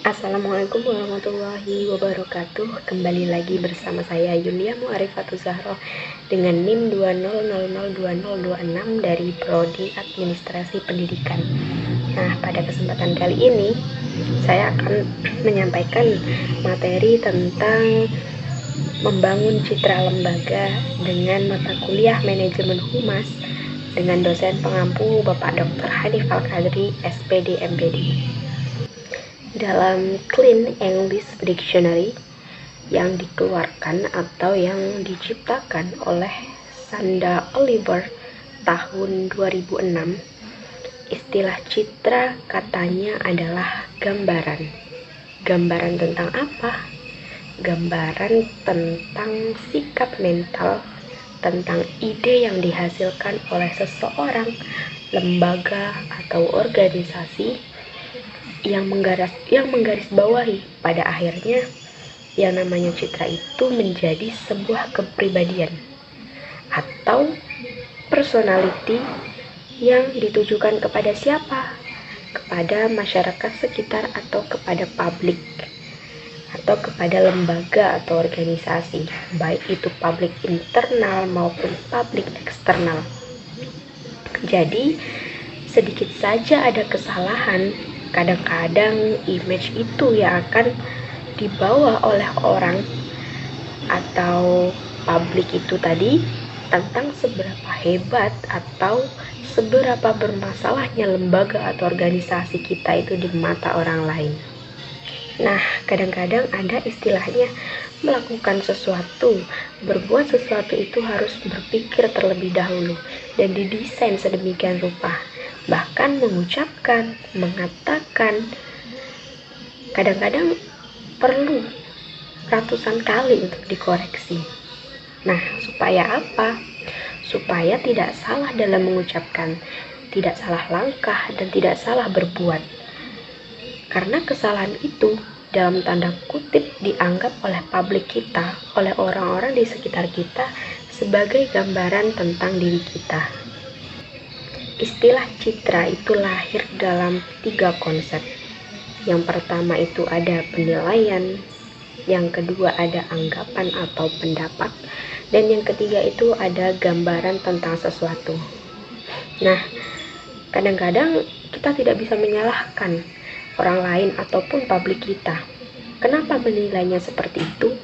Assalamualaikum warahmatullahi wabarakatuh. Kembali lagi bersama saya Yulia Mu'arifatul Zahro dengan NIM 200002026 dari Prodi Administrasi Pendidikan. Nah, pada kesempatan kali ini saya akan menyampaikan materi tentang membangun citra lembaga dengan mata kuliah manajemen humas dengan dosen pengampu Bapak Dr. Hanif Al-Qadri, SPD MPD. Dalam Clean English Dictionary yang dikeluarkan atau yang diciptakan oleh Sanda Oliver tahun 2006, istilah citra katanya adalah gambaran. Gambaran tentang apa? Gambaran tentang sikap mental, tentang ide yang dihasilkan oleh seseorang, lembaga atau organisasi yang menggarisbawahi pada akhirnya yang namanya citra itu menjadi sebuah kepribadian atau personality yang ditujukan kepada siapa? Kepada masyarakat sekitar atau kepada publik atau kepada lembaga atau organisasi, baik itu publik internal maupun publik eksternal. Jadi sedikit saja ada kesalahan, kadang-kadang image itu yang akan dibawa oleh orang atau publik itu tadi tentang seberapa hebat atau seberapa bermasalahnya lembaga atau organisasi kita itu di mata orang lain. Nah, kadang-kadang ada istilahnya melakukan sesuatu, berbuat sesuatu itu harus berpikir terlebih dahulu dan didesain sedemikian rupa. Bahkan mengucapkan, mengatakan, kadang-kadang perlu ratusan kali untuk dikoreksi. Nah, supaya apa? Supaya tidak salah dalam mengucapkan, tidak salah langkah, dan tidak salah berbuat. Karena kesalahan itu dalam tanda kutip dianggap oleh publik kita, oleh orang-orang di sekitar kita sebagai gambaran tentang diri kita. Istilah citra itu lahir dalam 3 konsep. Yang pertama itu ada penilaian, yang kedua ada anggapan atau pendapat, dan yang ketiga itu ada gambaran tentang sesuatu. Nah, kadang-kadang kita tidak bisa menyalahkan orang lain ataupun publik kita. Kenapa menilainya seperti itu?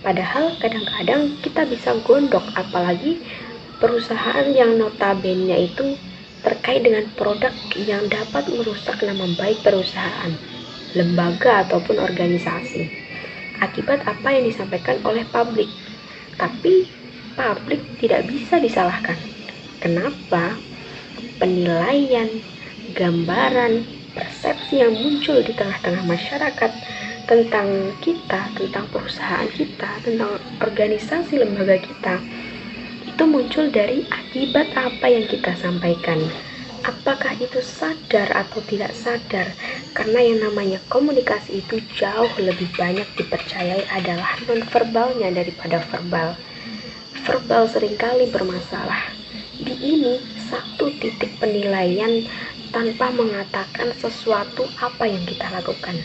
Padahal kadang-kadang kita bisa gondok, apalagi perusahaan yang notabene itu terkait dengan produk yang dapat merusak nama baik perusahaan, lembaga ataupun organisasi akibat apa yang disampaikan oleh publik. Tapi publik tidak bisa disalahkan. Kenapa? Penilaian, gambaran, persepsi yang muncul di tengah-tengah masyarakat tentang kita, tentang perusahaan kita, tentang organisasi lembaga kita itu muncul dari akibat apa yang kita sampaikan. Apakah itu sadar atau tidak sadar? Karena yang namanya komunikasi itu jauh lebih banyak dipercayai adalah non-verbalnya daripada verbal. Verbal seringkali bermasalah. Di ini satu titik penilaian tanpa mengatakan sesuatu apa yang kita lakukan.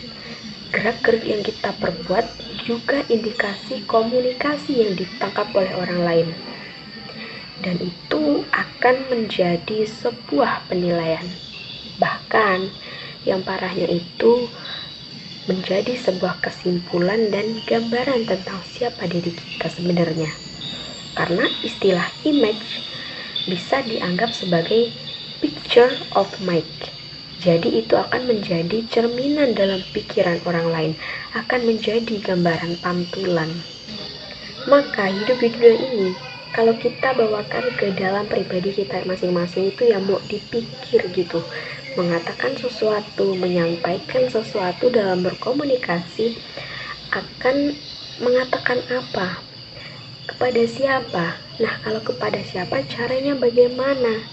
Gerak-gerik yang kita perbuat juga indikasi komunikasi yang ditangkap oleh orang lain. Dan itu akan menjadi sebuah penilaian. Bahkan yang parahnya itu menjadi sebuah kesimpulan dan gambaran tentang siapa diri kita sebenarnya. Karena istilah image bisa dianggap sebagai picture of mind. Jadi itu akan menjadi cerminan dalam pikiran orang lain, akan menjadi gambaran pantulan. Maka hidup di dunia ini, kalau kita bawakan ke dalam pribadi kita masing-masing itu yang mau dipikir gitu, mengatakan sesuatu, menyampaikan sesuatu dalam berkomunikasi, akan mengatakan apa? Kepada siapa? Nah, kalau kepada siapa, caranya bagaimana?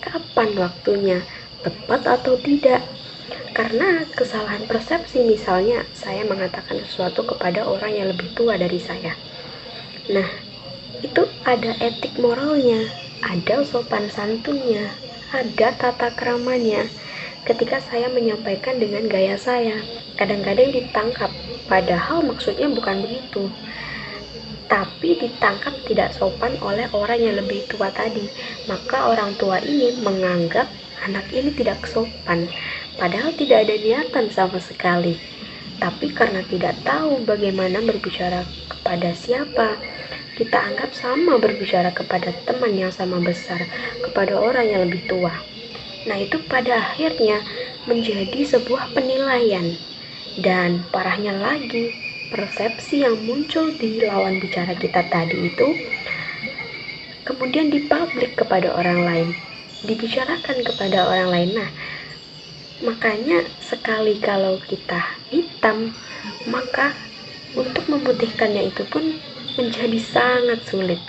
Kapan waktunya? Tepat atau tidak? Karena kesalahan persepsi, misalnya saya mengatakan sesuatu kepada orang yang lebih tua dari saya. Nah, itu ada etik moralnya, ada sopan santunnya, ada tata keramanya. ketika saya menyampaikan dengan gaya saya. Kadang-kadang ditangkap, padahal maksudnya bukan begitu. Tapi ditangkap tidak sopan oleh orang yang lebih tua tadi. Maka orang tua ini menganggap anak ini tidak sopan, padahal tidak ada niatan sama sekali. Tapi karena tidak tahu bagaimana berbicara kepada siapa, kita anggap sama berbicara kepada teman yang sama besar, kepada orang yang lebih tua. Nah, itu pada akhirnya menjadi sebuah penilaian. Dan parahnya lagi, persepsi yang muncul di lawan bicara kita tadi itu kemudian dipublik kepada orang lain, dibicarakan kepada orang lain. Nah, makanya sekali kalau kita hitam, maka untuk memutihkannya itu pun menjadi sangat sulit.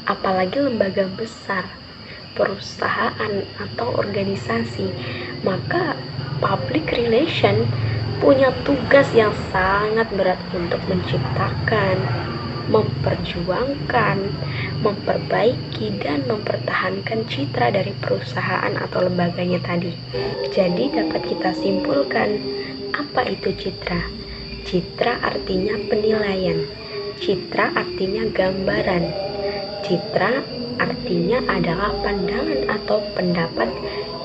Apalagi lembaga besar, perusahaan atau organisasi, maka public relation punya tugas yang sangat berat untuk menciptakan, memperjuangkan, memperbaiki, dan mempertahankan citra dari perusahaan atau lembaganya tadi. Jadi dapat kita simpulkan, apa itu citra? Citra artinya penilaian, citra artinya gambaran, citra artinya adalah pandangan atau pendapat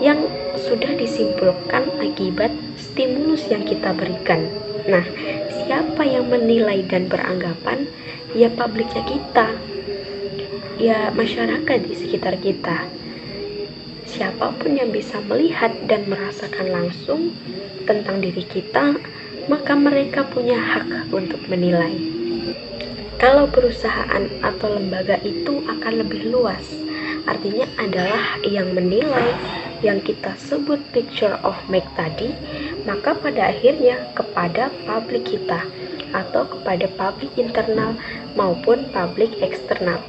yang sudah disimpulkan akibat stimulus yang kita berikan. Nah, siapa yang menilai dan beranggapan? Ya publiknya kita, ya masyarakat di sekitar kita. Siapapun yang bisa melihat dan merasakan langsung tentang diri kita, maka mereka punya hak untuk menilai. Kalau perusahaan atau lembaga itu akan lebih luas, artinya adalah yang menilai, yang kita sebut picture of make tadi, maka pada akhirnya kepada publik kita atau kepada publik internal maupun publik eksternal.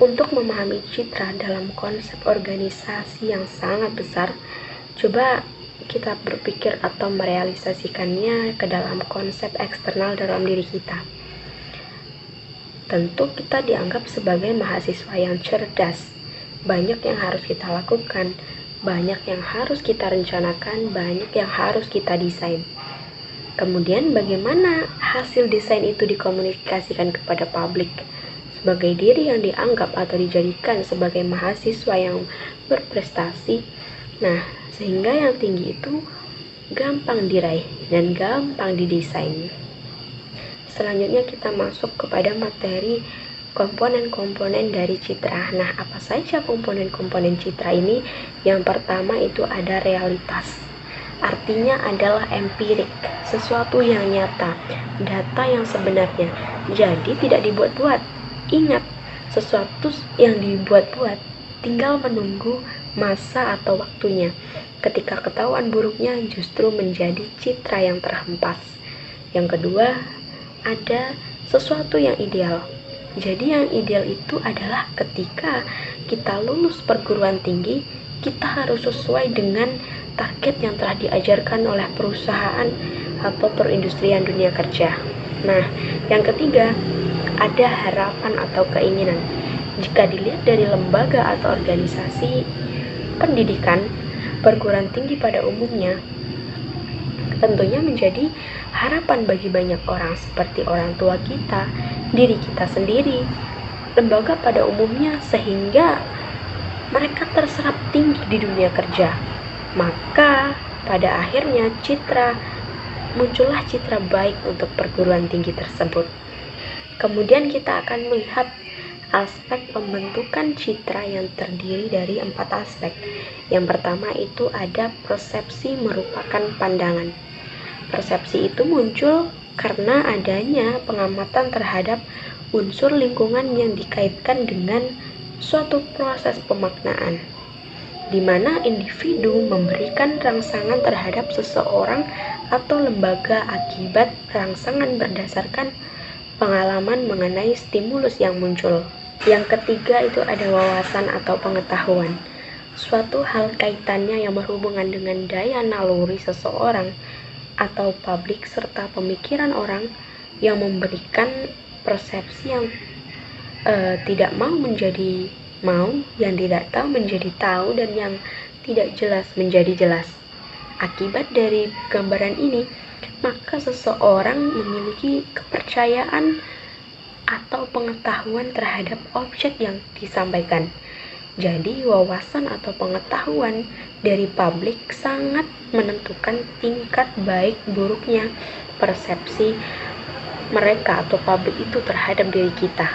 Untuk memahami citra dalam konsep organisasi yang sangat besar, coba kita berpikir atau merealisasikannya ke dalam konsep eksternal dalam diri kita. Tentu kita dianggap sebagai mahasiswa yang cerdas. Banyak yang harus kita lakukan, banyak yang harus kita rencanakan, banyak yang harus kita desain. Kemudian bagaimana hasil desain itu dikomunikasikan kepada publik sebagai diri yang dianggap atau dijadikan sebagai mahasiswa yang berprestasi. Nah, sehingga yang tinggi itu gampang diraih dan gampang didesain. Selanjutnya kita masuk kepada materi komponen-komponen dari citra. Nah, apa saja komponen-komponen citra ini? Yang pertama itu ada realitas. Artinya adalah empirik, sesuatu yang nyata, data yang sebenarnya. Jadi tidak dibuat-buat. Ingat, sesuatu yang dibuat-buat tinggal menunggu masa atau waktunya. Ketika ketahuan buruknya justru menjadi citra yang terhempas. Yang kedua, ada sesuatu yang ideal. Jadi yang ideal itu adalah ketika kita lulus perguruan tinggi, kita harus sesuai dengan target yang telah diajarkan oleh perusahaan atau perindustrian dunia kerja. Nah, yang ketiga, ada harapan atau keinginan. Jika dilihat dari lembaga atau organisasi pendidikan, perguruan tinggi pada umumnya tentunya menjadi harapan bagi banyak orang seperti orang tua kita, diri kita sendiri, lembaga pada umumnya, sehingga mereka terserap tinggi di dunia kerja. Maka pada akhirnya muncullah citra baik untuk perguruan tinggi tersebut. Kemudian kita akan melihat aspek pembentukan citra yang terdiri dari 4 aspek. Yang pertama itu ada persepsi merupakan pandangan. Persepsi itu muncul karena adanya pengamatan terhadap unsur lingkungan yang dikaitkan dengan suatu proses pemaknaan, di mana individu memberikan rangsangan terhadap seseorang atau lembaga akibat rangsangan berdasarkan pengalaman mengenai stimulus yang muncul. Yang ketiga itu ada wawasan atau pengetahuan. Suatu hal kaitannya yang berhubungan dengan daya naluri seseorang atau publik serta pemikiran orang yang memberikan persepsi yang tidak mau menjadi mau, yang tidak tahu menjadi tahu, dan yang tidak jelas menjadi jelas. Akibat dari gambaran ini, maka seseorang memiliki kepercayaan atau pengetahuan terhadap objek yang disampaikan. Jadi, wawasan atau pengetahuan dari publik sangat menentukan tingkat baik buruknya persepsi mereka atau publik itu terhadap diri kita.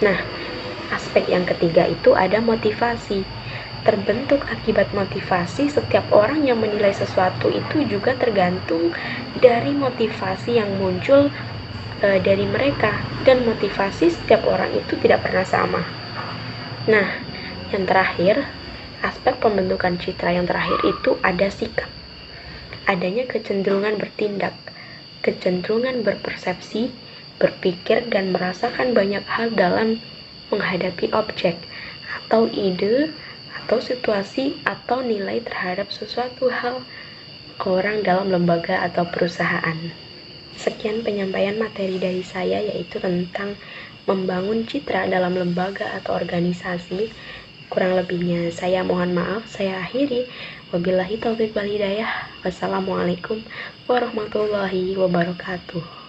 Nah, aspek yang ketiga itu ada motivasi. Terbentuk akibat motivasi, setiap orang yang menilai sesuatu itu juga tergantung dari motivasi yang muncul dari mereka, dan motivasi setiap orang itu tidak pernah sama. Nah, yang terakhir, aspek pembentukan citra yang terakhir itu ada sikap. Adanya kecenderungan bertindak, kecenderungan berpersepsi, berpikir, dan merasakan banyak hal dalam menghadapi objek, atau ide, atau situasi, atau nilai terhadap sesuatu hal, orang dalam lembaga atau perusahaan. Sekian penyampaian materi dari saya, yaitu tentang membangun citra dalam lembaga atau organisasi. Kurang lebihnya saya mohon maaf, saya akhiri. Wabillahi taufiq wal hidayah. Wassalamualaikum warahmatullahi wabarakatuh.